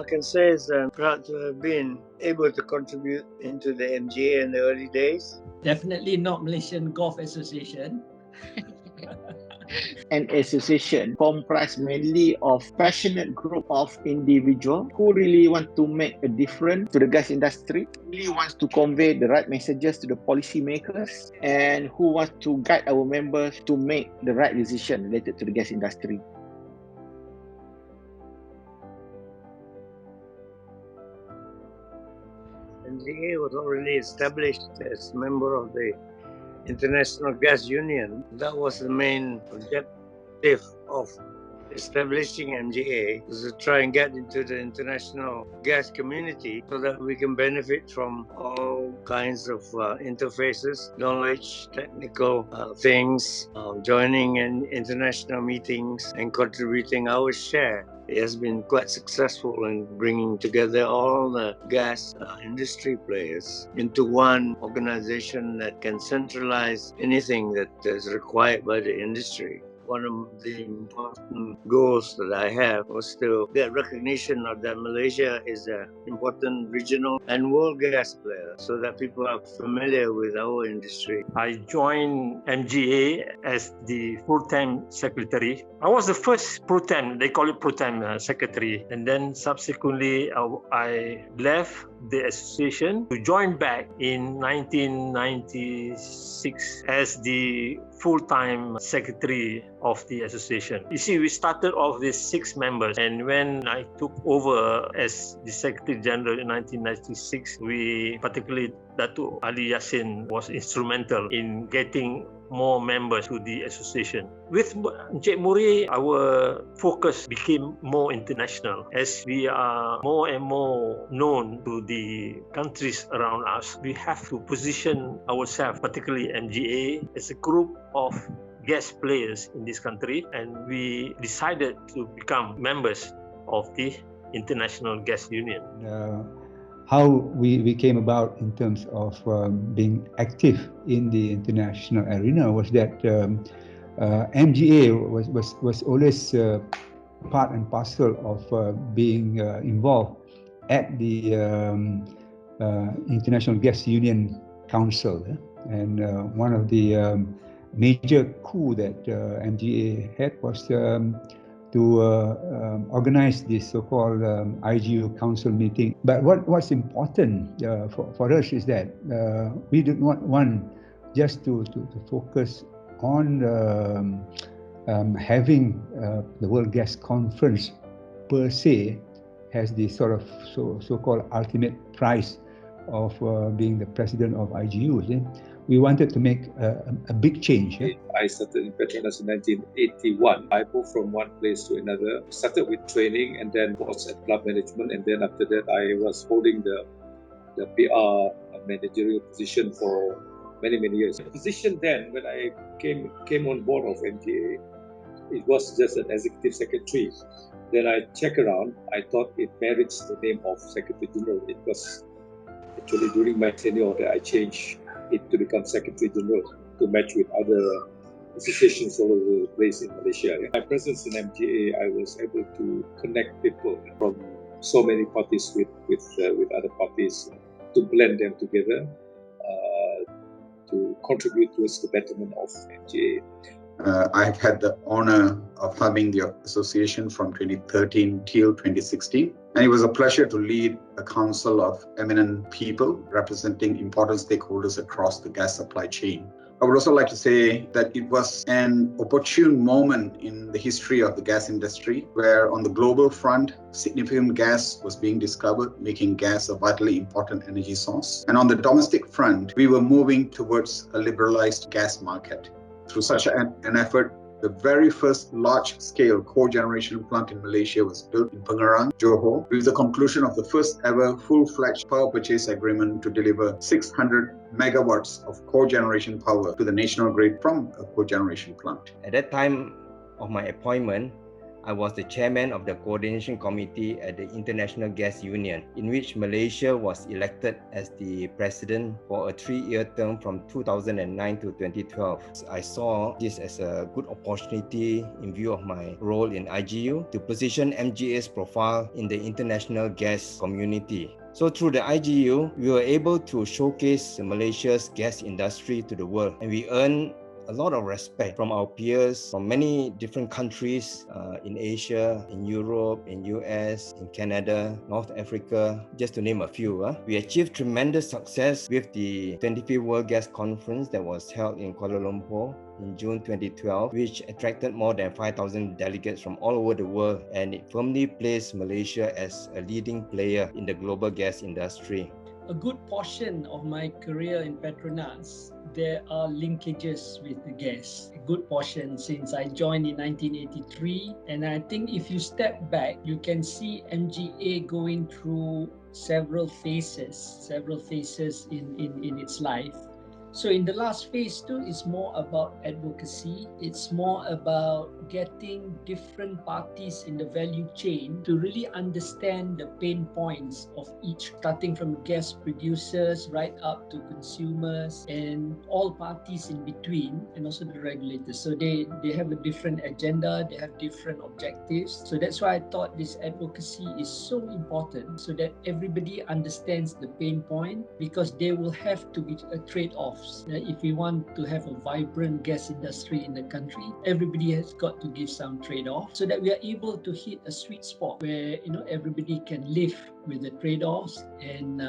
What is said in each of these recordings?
All I can say is I'm proud to have been able to contribute into the MGA in the early days. Definitely not Malaysian Golf Association. An association comprised mainly of passionate group of individuals who really want to make a difference to the gas industry, really wants to convey the right messages to the policymakers, and who wants to guide our members to make the right decision related to the gas industry. MGA was already established as member of the International Gas Union. That was the main objective of establishing MGA, was to try and get into the international gas community so that we can benefit from all kinds of interfaces, knowledge, technical things, joining in international meetings and contributing our share. It has been quite successful in bringing together all the gas industry players into one organization that can centralize anything that is required by the industry. One of the important goals that I have was to get recognition of that Malaysia is an important regional and world gas player so that people are familiar with our industry. I joined MGA as the full-time secretary. I was the first pro-tem, they call it pro-tem secretary. And then subsequently, I left the association to join back in 1996 as the full-time secretary of the association. You see, we started off with 6 members, and when I took over as the Secretary General in 1996, we particularly Datuk Ali Yassin was instrumental in getting more members to the association. With Encik Muri, our focus became more international as we are more and more known to the countries around us. We have to position ourselves, particularly MGA, as a group of gas players in this country, and we decided to become members of the International Gas Union. How we came about in terms of being active in the international arena was that MGA was always part and parcel of being involved at the International Gas Union Council. And one of the major coup that MGA had was to organize this so-called IGU Council meeting. But what's important for us is that we do not want just to focus on having the World Gas Conference per se as the sort of so-called ultimate prize of being the president of IGUs. We wanted to make a big change. I started in Petronas in 1981. I moved from one place to another. Started with training and then was at club management, and then after that I was holding the PR managerial position for many years. The position then, when I came on board of MGA, it was just an executive secretary. Then I checked around. I thought it merits the name of Secretary General. It was actually during my tenure that I changed it to become Secretary General to match with other associations all over the place in Malaysia. My presence in MGA, I was able to connect people from so many parties with other parties to blend them together to contribute towards the betterment of MGA. I've had the honor of having the association from 2013 till 2016. And it was a pleasure to lead a council of eminent people representing important stakeholders across the gas supply chain. I would also like to say that it was an opportune moment in the history of the gas industry, where on the global front, significant gas was being discovered, making gas a vitally important energy source. And on the domestic front, we were moving towards a liberalized gas market. Through such an effort, the very first large-scale cogeneration plant in Malaysia was built in Pengerang, Johor, with the conclusion of the first ever full-fledged power purchase agreement to deliver 600 megawatts of cogeneration power to the national grid from a cogeneration plant. At that time of my appointment, I was the chairman of the coordination committee at the International Gas Union, in which Malaysia was elected as the president for a 3-year term from 2009 to 2012. I saw this as a good opportunity in view of my role in IGU to position MGA's profile in the international gas community. So through the IGU, we were able to showcase Malaysia's gas industry to the world, and we earned a lot of respect from our peers from many different countries in Asia, in Europe, in US, in Canada, North Africa, just to name a few. We achieved tremendous success with the 25th World Gas Conference that was held in Kuala Lumpur in June 2012, which attracted more than 5,000 delegates from all over the world, and it firmly placed Malaysia as a leading player in the global gas industry. A good portion of my career in Petronas, there are linkages with the gas. A good portion since I joined in 1983. And I think if you step back, you can see MGA going through several phases in its life. So in the last phase too, it's more about advocacy. It's more about getting different parties in the value chain to really understand the pain points of each, starting from gas producers right up to consumers and all parties in between, and also the regulators. So they have a different agenda, they have different objectives. So that's why I thought this advocacy is so important, so that everybody understands the pain point, because there will have to be a trade-off. If we want to have a vibrant gas industry in the country, everybody has got to give some trade-off, so that we are able to hit a sweet spot where everybody can live with the trade-offs and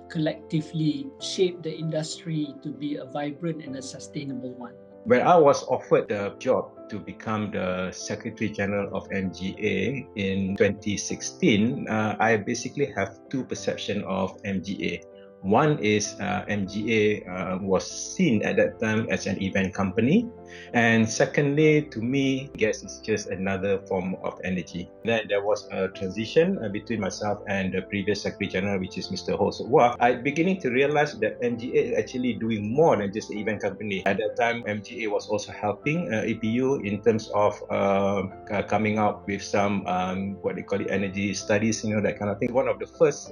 collectively shape the industry to be a vibrant and a sustainable one. When I was offered the job to become the Secretary General of MGA in 2016, I basically have two perceptions of MGA. One is MGA was seen at that time as an event company, and secondly, to me, gas is just another form of energy. Then there was a transition between myself and the previous Secretary General, which is Mr. Ho Sok Wah. I beginning to realize that MGA is actually doing more than just an event company. At that time, MGA was also helping EPU in terms of coming up with some what they call it, energy studies, that kind of thing. One of the first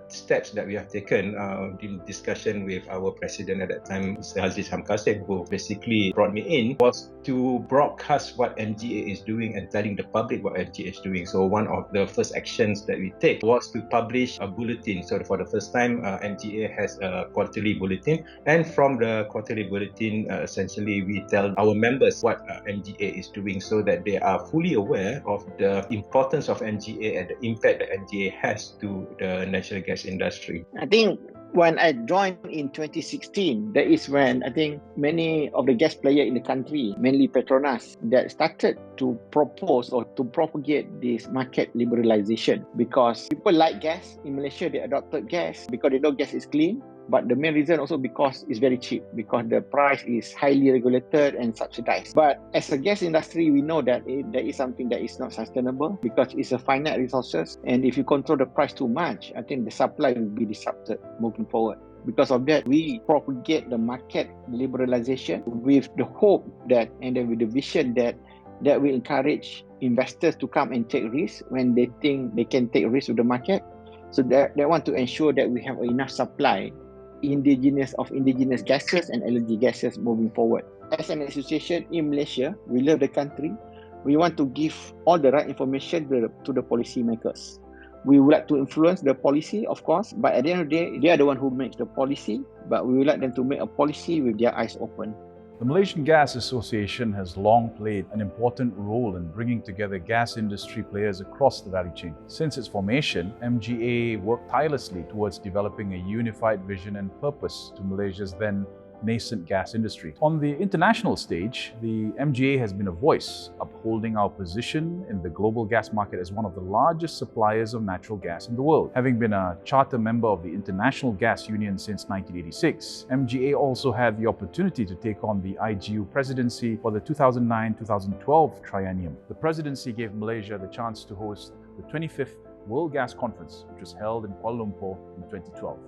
steps that we have taken in discussion with our president at that time, Mr. Aziz Hamkasim, who basically brought me in, was to broadcast what MGA is doing and telling the public what MGA is doing. So one of the first actions that we take was to publish a bulletin. So for the first time, MGA has a quarterly bulletin, and from the quarterly bulletin, essentially we tell our members what MGA is doing, so that they are fully aware of the importance of MGA and the impact that MGA has to the natural gas industry. I think when I joined in 2016, that is when I think many of the gas players in the country, mainly Petronas, that started to propose or to propagate this market liberalization, because people like gas. In Malaysia, they adopted gas because they know gas is clean. But the main reason also because it's very cheap, because the price is highly regulated and subsidized. But as a gas industry, we know that there is something that is not sustainable, because it's a finite resources. And if you control the price too much, I think the supply will be disrupted moving forward. Because of that, we propagate the market liberalization with the hope that, and then with the vision that will encourage investors to come and take risks when they think they can take risks with the market. So they want to ensure that we have enough supply indigenous gases and LNG gases moving forward. As an association in Malaysia, we love the country. We want to give all the right information to the policy makers. We would like to influence the policy, of course, but at the end of the day, they are the one who makes the policy, but we would like them to make a policy with their eyes open. The Malaysian Gas Association has long played an important role in bringing together gas industry players across the value chain. Since its formation, MGA worked tirelessly towards developing a unified vision and purpose to Malaysia's then nascent gas industry. On the international stage, the MGA has been a voice, upholding our position in the global gas market as one of the largest suppliers of natural gas in the world. Having been a charter member of the International Gas Union since 1986, MGA also had the opportunity to take on the IGU presidency for the 2009-2012 triennium. The presidency gave Malaysia the chance to host the 25th World Gas Conference, which was held in Kuala Lumpur in 2012.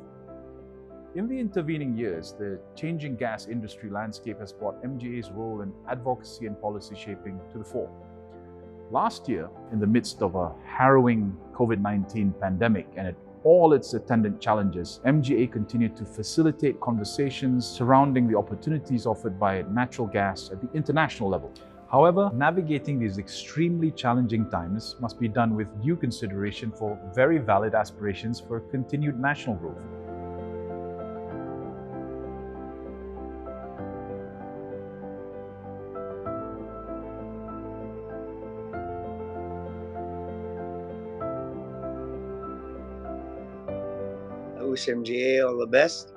In the intervening years, the changing gas industry landscape has brought MGA's role in advocacy and policy shaping to the fore. Last year, in the midst of a harrowing COVID-19 pandemic and all its attendant challenges, MGA continued to facilitate conversations surrounding the opportunities offered by natural gas at the international level. However, navigating these extremely challenging times must be done with due consideration for very valid aspirations for continued national growth. I wish MGA all the best,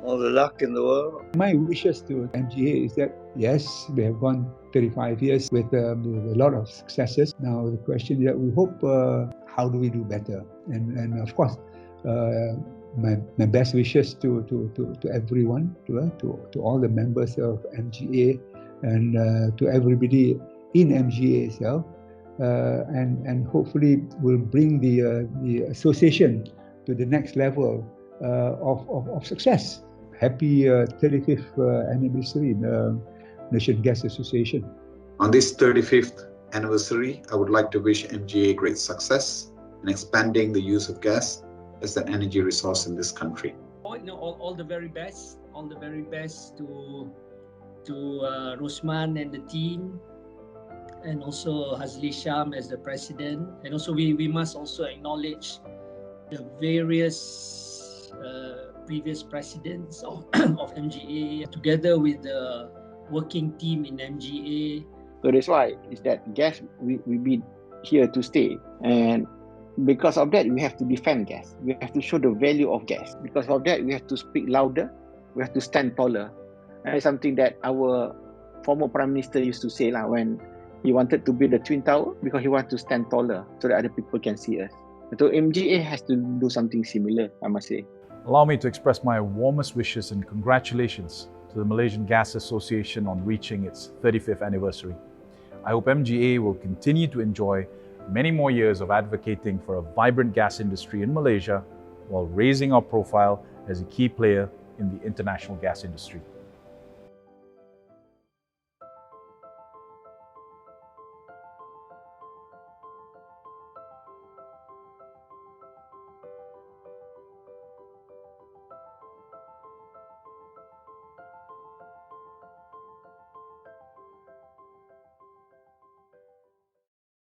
all the luck in the world. My wishes to MGA is that, yes, we have gone 35 years with a lot of successes. Now the question is that we hope, how do we do better? And of course, my best wishes to everyone, to all the members of MGA and to everybody in MGA itself, and hopefully will bring the association to the next level of success. Happy 35th anniversary in the Malaysian Gas Association. On this 35th anniversary, I would like to wish MGA great success in expanding the use of gas as an energy resource in this country. All the very best. All the very best to Rosman and the team, and also Hazli Sham as the president. And also we must also acknowledge the various previous presidents of MGA, together with the working team in MGA. So that's why is that gas will be here to stay, and because of that we have to defend gas. We have to show the value of gas. Because of that we have to speak louder. We have to stand taller. And it's something that our former Prime Minister used to say when he wanted to build the Twin Tower, because he wanted to stand taller so that other people can see us. So MGA has to do something similar, I must say. Allow me to express my warmest wishes and congratulations to the Malaysian Gas Association on reaching its 35th anniversary. I hope MGA will continue to enjoy many more years of advocating for a vibrant gas industry in Malaysia while raising our profile as a key player in the international gas industry.